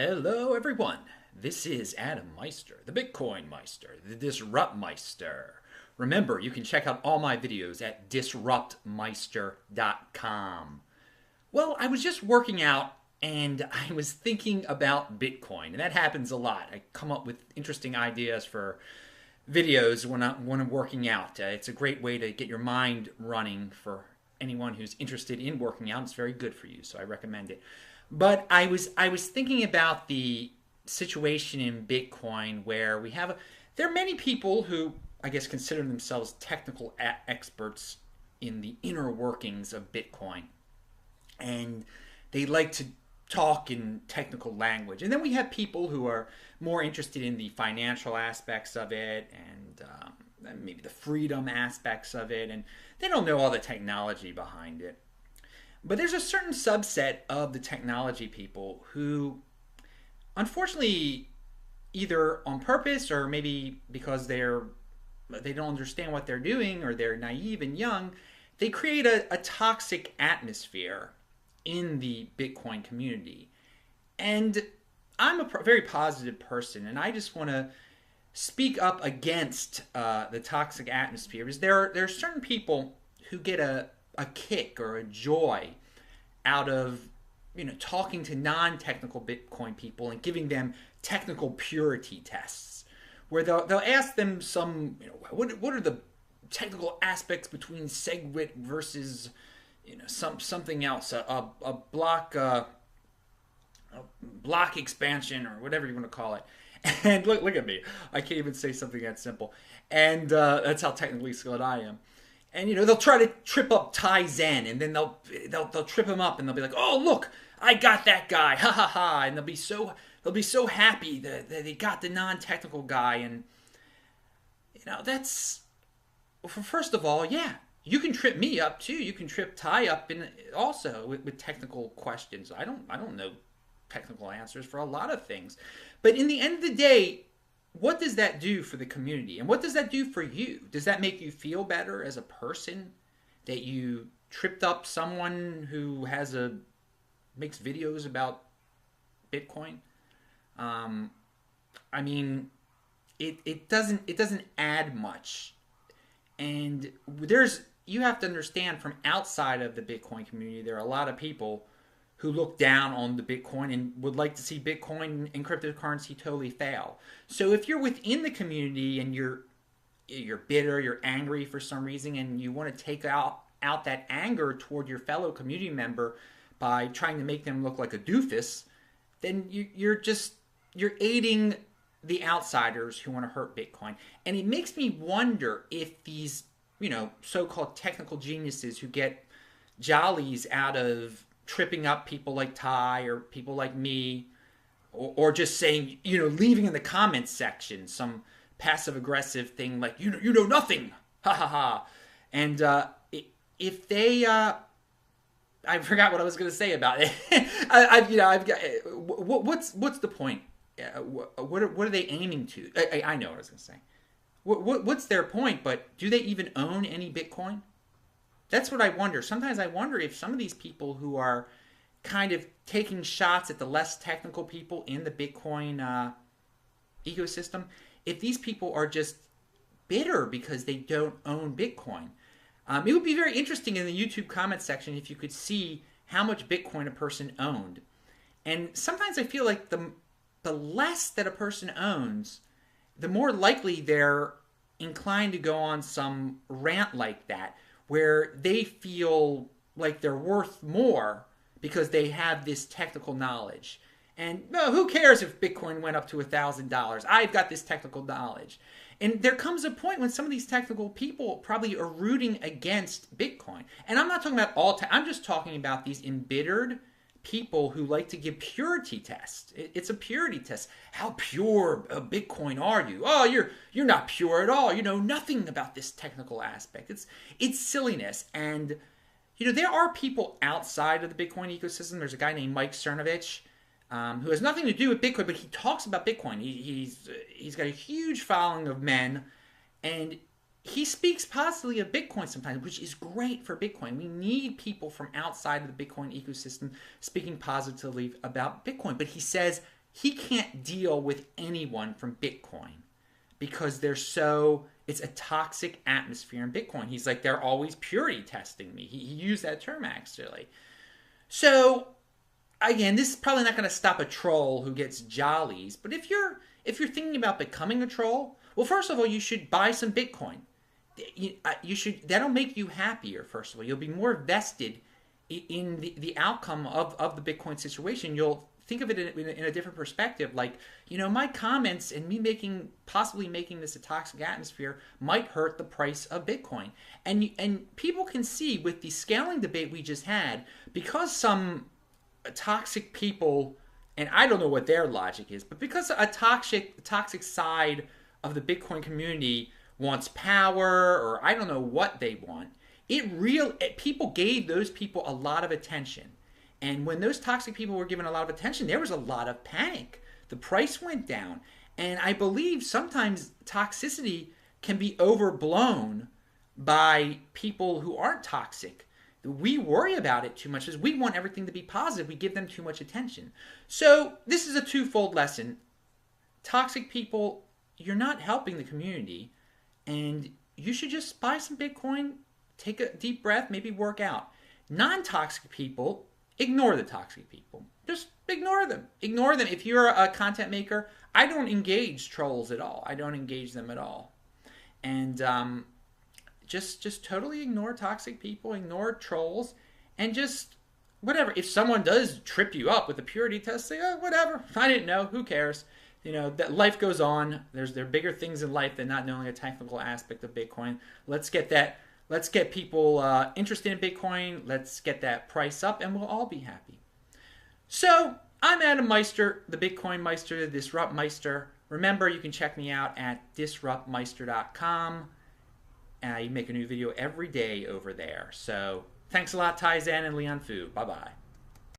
Hello, everyone. This is Adam Meister, the Bitcoin Meister, the Disrupt Meister. Remember, you can check out all my videos at disruptmeister.com. Well, I was just working out and I was thinking about Bitcoin, and that happens a lot. I come up with interesting ideas for videos when I'm working out. It's a great way to get your mind running for anyone who's interested in working out. It's very good for you, so I recommend it. But I was thinking about the situation in Bitcoin where there are many people who I guess consider themselves technical experts in the inner workings of Bitcoin, and they like to talk in technical language. And then we have people who are more interested in the financial aspects of it and maybe the freedom aspects of it, and they don't know all the technology behind it. But there's a certain subset of the technology people who, unfortunately, either on purpose or maybe because they don't understand what they're doing or they're naive and young, they create a toxic atmosphere in the Bitcoin community. And I'm a very positive person, and I just want to speak up against the toxic atmosphere, because there are certain people who get a kick or a joy out of talking to non-technical Bitcoin people and giving them technical purity tests, where they'll ask them some what are the technical aspects between SegWit versus something else, a block expansion or whatever you want to call it. And look at me, I can't even say something that simple, and that's how technically skilled I am. And they'll try to trip up Tai Zen, and then they'll trip him up, and they'll be like, "Oh, look, I got that guy, ha ha ha!" And they'll be so happy that they got the non-technical guy. And that's, first of all, yeah, you can trip me up too. You can trip Tai up also with technical questions. I don't know technical answers for a lot of things, but in the end of the day, what does that do for the community? And what does that do for you? Does that make you feel better as a person that you tripped up someone who makes videos about Bitcoin? I mean, it doesn't add much. And you have to understand, from outside of the Bitcoin community, there are a lot of people who look down on the Bitcoin and would like to see Bitcoin and cryptocurrency totally fail. So if you're within the community and you're bitter, you're angry for some reason, and you want to take out that anger toward your fellow community member by trying to make them look like a doofus, then you're aiding the outsiders who want to hurt Bitcoin. And it makes me wonder if these so-called technical geniuses who get jollies out of tripping up people like Tai or people like me, or just saying, leaving in the comments section some passive-aggressive thing like, you know nothing, ha ha ha. And if they, I forgot what I was going to say about it. I've got, what's the point? What are they aiming to? I know what I was going to say. What's their point? But do they even own any Bitcoin? That's what I wonder. Sometimes I wonder if some of these people who are kind of taking shots at the less technical people in the Bitcoin ecosystem, if these people are just bitter because they don't own Bitcoin. It would be very interesting in the YouTube comment section if you could see how much Bitcoin a person owned. And sometimes I feel like the less that a person owns, the more likely they're inclined to go on some rant like that, where they feel like they're worth more because they have this technical knowledge. And who cares if Bitcoin went up to $1,000? I've got this technical knowledge. And there comes a point when some of these technical people probably are rooting against Bitcoin. And I'm not talking about I'm just talking about these embittered people who like to give purity tests. It's a purity test. How pure a Bitcoin are you? Oh, you're not pure at all. You know nothing about this technical aspect. It's silliness. And there are people outside of the Bitcoin ecosystem. There's a guy named Mike Cernovich who has nothing to do with Bitcoin, but he talks about Bitcoin. He's got a huge following of men, and he speaks positively of Bitcoin sometimes, which is great for Bitcoin. We need people from outside of the Bitcoin ecosystem speaking positively about Bitcoin. But he says he can't deal with anyone from Bitcoin because it's a toxic atmosphere in Bitcoin. He's like, they're always purity testing me. He used that term actually. So again, this is probably not going to stop a troll who gets jollies, but if you're thinking about becoming a troll, well, first of all, you should buy some Bitcoin. You should, that'll make you happier. First of all, you'll be more vested in the outcome of the Bitcoin situation. You'll think of it in a different perspective. Like, my comments and me possibly making this a toxic atmosphere might hurt the price of Bitcoin. And people can see with the scaling debate we just had, because some toxic people, and I don't know what their logic is, but because a toxic side of the Bitcoin community wants power, or I don't know what they want, people gave those people a lot of attention. And when those toxic people were given a lot of attention, there was a lot of panic. The price went down. And I believe sometimes toxicity can be overblown by people who aren't toxic. We worry about it too much because we want everything to be positive. We give them too much attention. So this is a twofold lesson. Toxic people, you're not helping the community. And you should just buy some Bitcoin, take a deep breath, maybe work out. Non-toxic people, ignore the toxic people. Just ignore them. Ignore them. If you're a content maker, I don't engage trolls at all. I don't engage them at all. And just totally ignore toxic people, ignore trolls, and just whatever. If someone does trip you up with a purity test, say, oh, whatever. I didn't know. Who cares? That life goes on. There are bigger things in life than not knowing a technical aspect of Bitcoin. Let's get people interested in Bitcoin. Let's get that price up, and we'll all be happy. So I'm Adam Meister, the Bitcoin Meister, the Disrupt Meister. Remember, you can check me out at disruptmeister.com. I make a new video every day over there. So thanks a lot, Tai Zen and Leon Fu. Bye-bye.